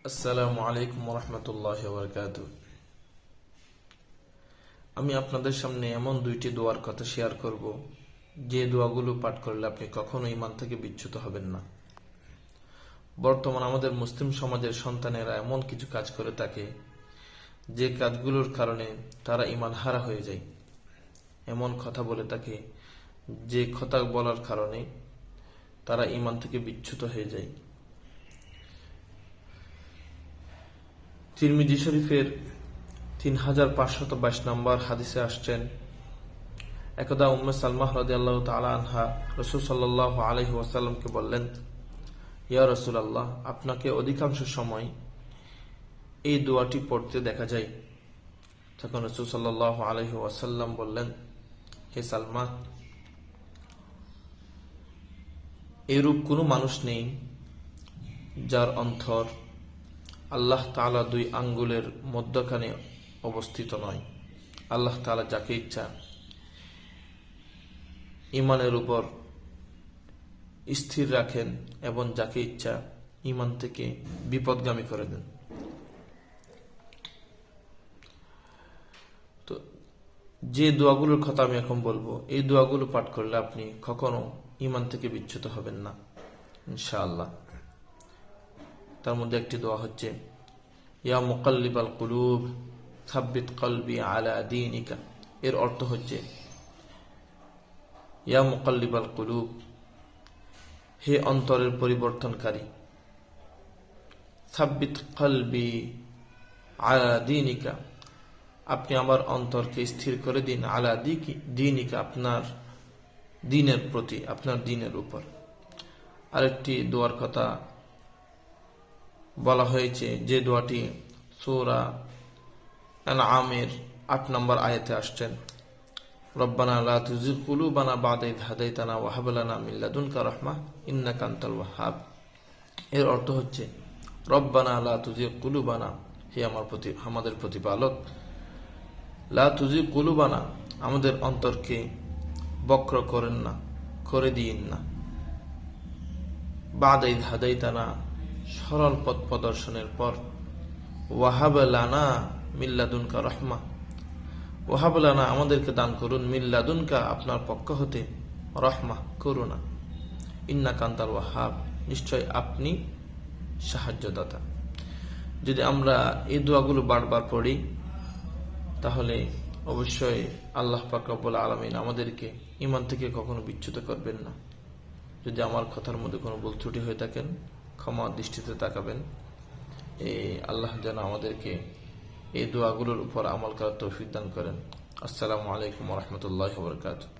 আসসালামু আলাইকুম রহমতুল্লাহ বারকাতুহ। আমি আপনাদের সামনে এমন দুইটি দোয়ার কথা শেয়ার করব, যে দোয়াগুলো পাঠ করলে আপনি কখনো ঈমান থেকে বিচ্যুত হবেন না। বর্তমান আমাদের মুসলিম সমাজের সন্তানেরা এমন কিছু কাজ করে থাকে, যে কাজগুলোর কারণে তারা ঈমান হারা হয়ে যায়। এমন কথা বলে থাকে, যে কথা বলার কারণে তারা ঈমান থেকে বিচ্যুত হয়ে যায়। তিরমিজি শরীফের 3522 নম্বর হাদিসে আসছেন, একদা উম্মে সালমাহ রাদিয়াল্লাহু তাআলা আনহা রাসূল সাল্লাল্লাহু আলাইহি ওয়াসাল্লামকে বললেন, ইয়া রাসূলুল্লাহ, আপনাকে অধিকাংশ সময় এই দোয়াটি পড়তে দেখা যায়। তখন রাসূল সাল্লাল্লাহু আলাইহি ওয়াসাল্লাম বললেন, হে সালমা, এরূপ কোনো মানুষ নেই যার অন্তর আল্লাহ তাআলা দুই আঙ্গুলের মধ্যখানে অবস্থিত নয়। আল্লাহ তাআলা যাকে ইচ্ছা ঈমানের উপর স্থির রাখেন এবং যাকে ইচ্ছা ঈমান থেকে বিপদগামী করে দেন। তো যে দোয়াগুলোর কথা আমি এখন বলবো, এই দোয়াগুলো পাঠ করলে আপনি কখনো ঈমান থেকে বিচ্যুত হবেন না ইনশাআল্লাহ। তার মধ্যে একটি দোয়া হচ্ছে, ইয়া মুকাল্লিবাল কুলুব সাব্বিত কলবি আলা দীনিকা। এর অর্থ হচ্ছে, ইয়া মুকাল্লিবাল কুলুব, হে অন্তরের পরিবর্তনকারী, সাব্বিত কলবি আলা দীনিকা, আপনি আমার অন্তরকে স্থির করে দিন, আলা দীনিকা, আপনার দ্বীনের প্রতি, আপনার দ্বীনের উপর। আরেকটি দোয়ার কথা বলা হয়েছে, যে দোয়াটি সূরা আনআমের 8 নম্বর আয়াতে আসছেন, রব্বানা লা তুজিগ কুলুবানা বা'দা ইয হাদাইতানা ওয়া হাব লানা মিন লাদুনকা রাহমাহ ইন্নাকা আনতাল ওয়াহ্হাব। এর অর্থ হচ্ছে, রব্বানা লা তুজিগ কুলুবানা, হে আমাদের প্রতিপালক, লা তুজিগ কুলুবানা, আমাদের অন্তরকে বক্র করেন না, করে দিয়েন না, বা'দা ইয হাদাইতানা, সরল পথ প্রদর্শনের পর, ওয়া হাব লানা মিন লাদুনকা রাহমাহ, ওয়াহাব লানা, আমাদেরকে দান করুন, মিন লাদুনকা, আপনার পক্ষ হতে, রহমাহ, করুণা, ইন্নাকা আনতাল ওয়াহ্হাব, নিশ্চয় আপনি সাহায্যদাতা। যদি আমরা এই দোয়াগুলো বারবার পড়ি, তাহলে অবশ্যই আল্লাহ পাক রব্বুল আলামিন আমাদেরকে ঈমান থেকে কখনো বিচ্যুত করবেন না। যদি আমার কথার মধ্যে কোনো ভুল ত্রুটি হয়ে থাকেন, ক্ষমা দৃষ্টিতে তাকাবেন। আল্লাহ যেন আমাদেরকে এই দোয়াগুলোর উপর আমল করার তৌফিক দান করেন। আসসালামু আলাইকুম ওয়া রাহমাতুল্লাহি ওয়া বারাকাতুহু।